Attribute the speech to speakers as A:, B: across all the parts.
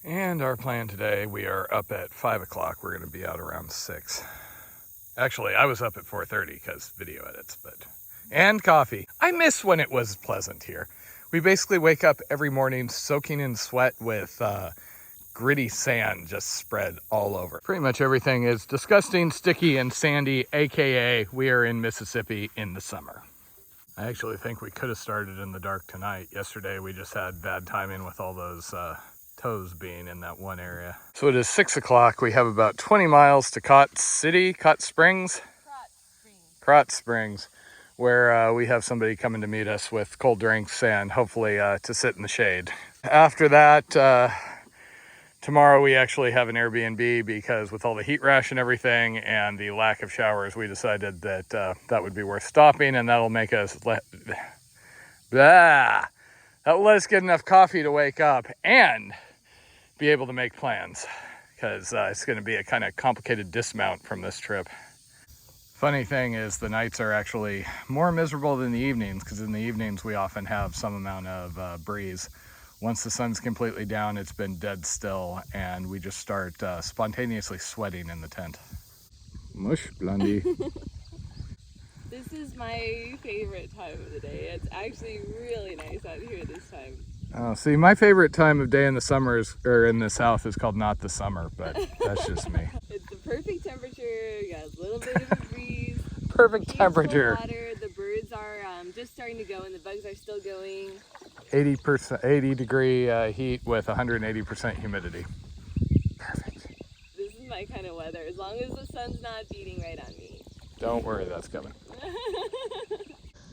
A: And our plan today, we are up at 5 o'clock. We're going to be out around 6. Actually, I was up at 4:30 because video edits, and coffee. I miss when it was pleasant here. We basically wake up every morning soaking in sweat with gritty sand just spread all over. Pretty much everything is disgusting, sticky, and sandy, AKA we are in Mississippi in the summer. I actually think we could have started in the dark tonight. Yesterday we just had bad timing with all those tows being in that one area. So it is 6 o'clock. We have about 20 miles to Crot Springs, where we have somebody coming to meet us with cold drinks and hopefully to sit in the shade. After that, tomorrow we actually have an Airbnb because with all the heat rash and everything and the lack of showers, we decided that that would be worth stopping, and that'll make us that will let us get enough coffee to wake up and be able to make plans, because it's going to be a kind of complicated dismount from this trip. Funny thing is the nights are actually more miserable than the evenings, because in the evenings we often have some amount of breeze. Once the sun's completely down, it's been dead still, and we just start spontaneously sweating in the tent. Mush, Blondie.
B: This is my favorite time of the day. It's actually really nice out here this time.
A: Oh, see, my favorite time of day in the summer in the south is called not the summer, but that's just me.
B: It's the perfect temperature. You got a little bit of a breeze.
A: Perfect temperature.
B: Water. The birds are just starting to go, and the bugs are still going.
A: 80 degree heat with 180% humidity. Perfect.
B: This is my kind of weather, as long as the sun's not beating right on me.
A: Don't worry, that's coming.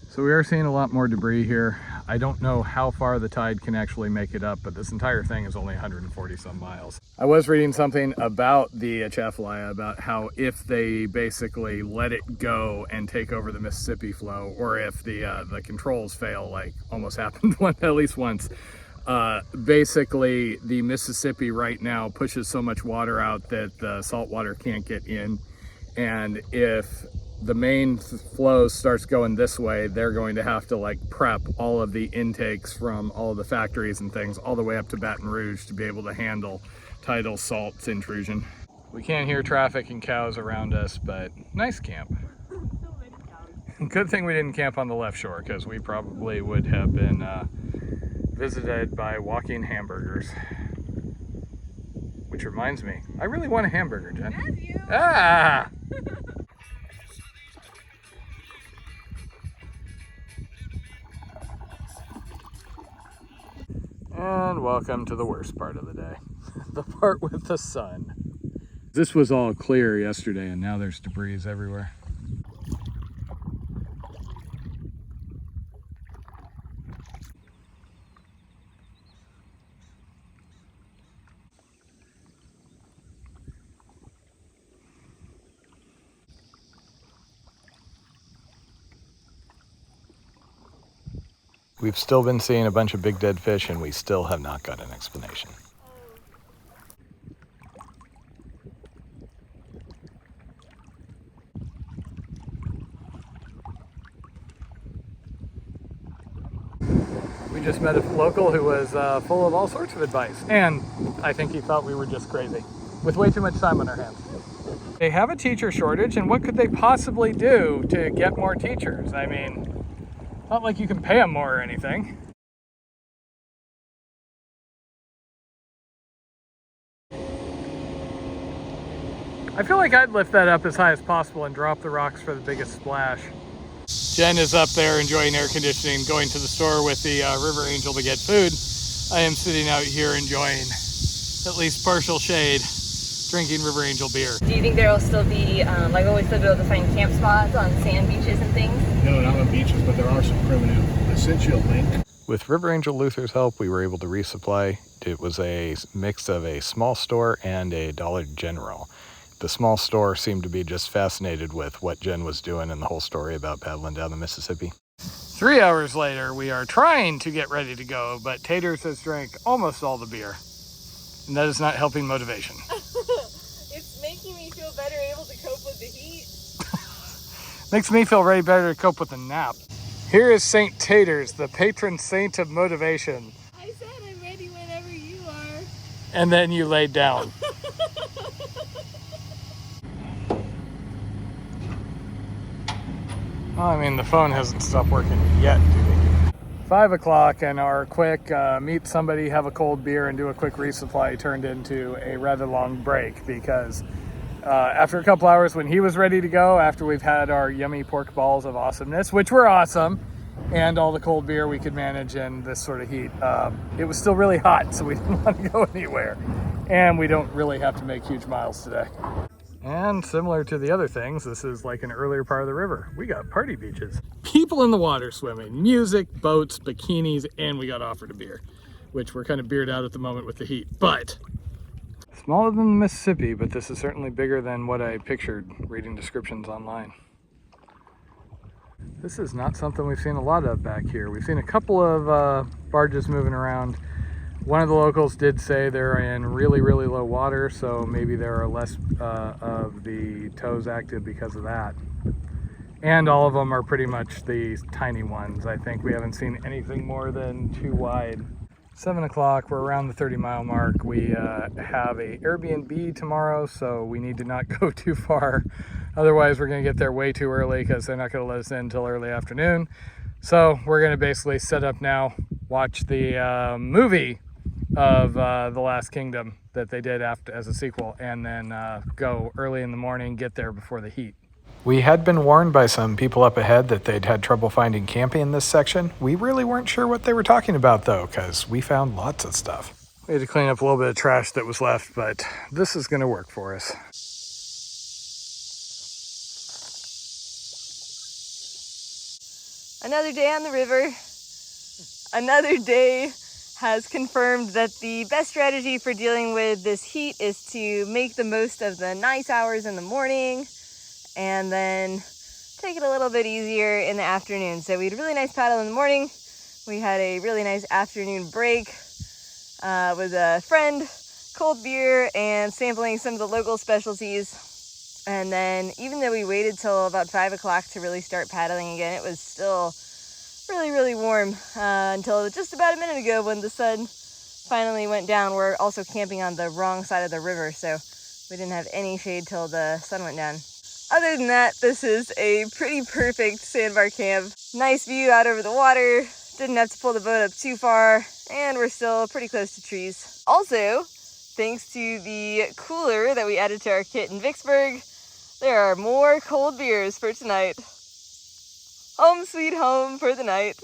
A: So we are seeing a lot more debris here. I don't know how far the tide can actually make it up, but this entire thing is only 140 some miles. I was reading something about the Atchafalaya, about how if they basically let it go and take over the Mississippi flow, or if the controls fail, like almost happened at least once, basically the Mississippi right now pushes so much water out that the salt water can't get in. And if the main flow starts going this way, they're going to have to like prep all of the intakes from all of the factories and things all the way up to Baton Rouge to be able to handle tidal salt intrusion. We can't hear traffic and cows around us, but nice camp.
B: So many cows.
A: Good thing we didn't camp on the left shore, because we probably would have been visited by walking hamburgers. Which reminds me, I really want a hamburger, Jen.
B: Matthew!
A: Ah! And welcome to the worst part of the day, the part with the sun. This was all clear yesterday, and now there's debris everywhere. We've still been seeing a bunch of big dead fish, and we still have not got an explanation. We just met a local who was full of all sorts of advice, and I think he thought we were just crazy, with way too much time on our hands. They have a teacher shortage, and what could they possibly do to get more teachers? I mean, not like you can pay them more or anything. I feel like I'd lift that up as high as possible and drop the rocks for the biggest splash. Jen is up there enjoying air conditioning, going to the store with the River Angel to get food. I am sitting out here enjoying at least partial shade, drinking River Angel beer.
B: Do you think there will still be, like, will we still be able to find camp spots on sand beaches and things?
C: No, not on beaches, but there are some primitive. I sent you a link.
A: With River Angel Luther's help, we were able to resupply. It was a mix of a small store and a Dollar General. The small store seemed to be just fascinated with what Jen was doing and the whole story about paddling down the Mississippi. 3 hours later, we are trying to get ready to go, but Taters has drank almost all the beer. And that is not helping motivation.
B: It's making me feel better able to cope with the heat.
A: Makes me feel way better to cope with a nap. Here is Saint Taters, the patron saint of motivation.
B: I said I'm ready whenever you are.
A: and then you laid down. Well, I mean, the phone hasn't stopped working yet, dude. 5 o'clock, and our quick meet somebody, have a cold beer, and do a quick resupply turned into a rather long break because after a couple hours when he was ready to go, after we've had our yummy pork balls of awesomeness, which were awesome, and all the cold beer we could manage in this sort of heat, it was still really hot, so we didn't want to go anywhere. And we don't really have to make huge miles today. And similar to the other things, this is like an earlier part of the river. We got party beaches. People in the water swimming, music, boats, bikinis, and we got offered a beer, which we're kind of beered out at the moment with the heat. But smaller than the Mississippi, but this is certainly bigger than what I pictured reading descriptions online. This is not something we've seen a lot of back here. We've seen a couple of barges moving around. One of the locals did say they're in really, really low water, so maybe there are less of the tows active because of that. And all of them are pretty much the tiny ones. I think we haven't seen anything more than 2 wide. 7 o'clock, we're around the 30-mile mark. We have a Airbnb tomorrow, so we need to not go too far. Otherwise, we're gonna get there way too early because they're not gonna let us in until early afternoon. So we're gonna basically set up now, watch the movie of The Last Kingdom that they did after as a sequel, and then go early in the morning, get there before the heat. We had been warned by some people up ahead that they'd had trouble finding camping in this section. We really weren't sure what they were talking about though, because we found lots of stuff. We had to clean up a little bit of trash that was left, but this is gonna work for us.
B: Another day on the river. Another day has confirmed that the best strategy for dealing with this heat is to make the most of the nice hours in the morning and then take it a little bit easier in the afternoon. So we had a really nice paddle in the morning. We had a really nice afternoon break with a friend, cold beer, and sampling some of the local specialties. And then even though we waited till about 5 o'clock to really start paddling again, it was still really, really warm until just about a minute ago when the sun finally went down. We're also camping on the wrong side of the river, so we didn't have any shade till the sun went down. Other than that, this is a pretty perfect sandbar camp. Nice view out over the water, didn't have to pull the boat up too far, and we're still pretty close to trees. Also, thanks to the cooler that we added to our kit in Vicksburg, there are more cold beers for tonight. Home sweet home for the night.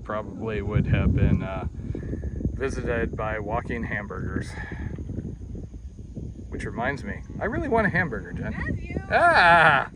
A: Probably would have been visited by walking hamburgers. Which reminds me, I really want a hamburger, Jen.
B: Have you?
A: Ah!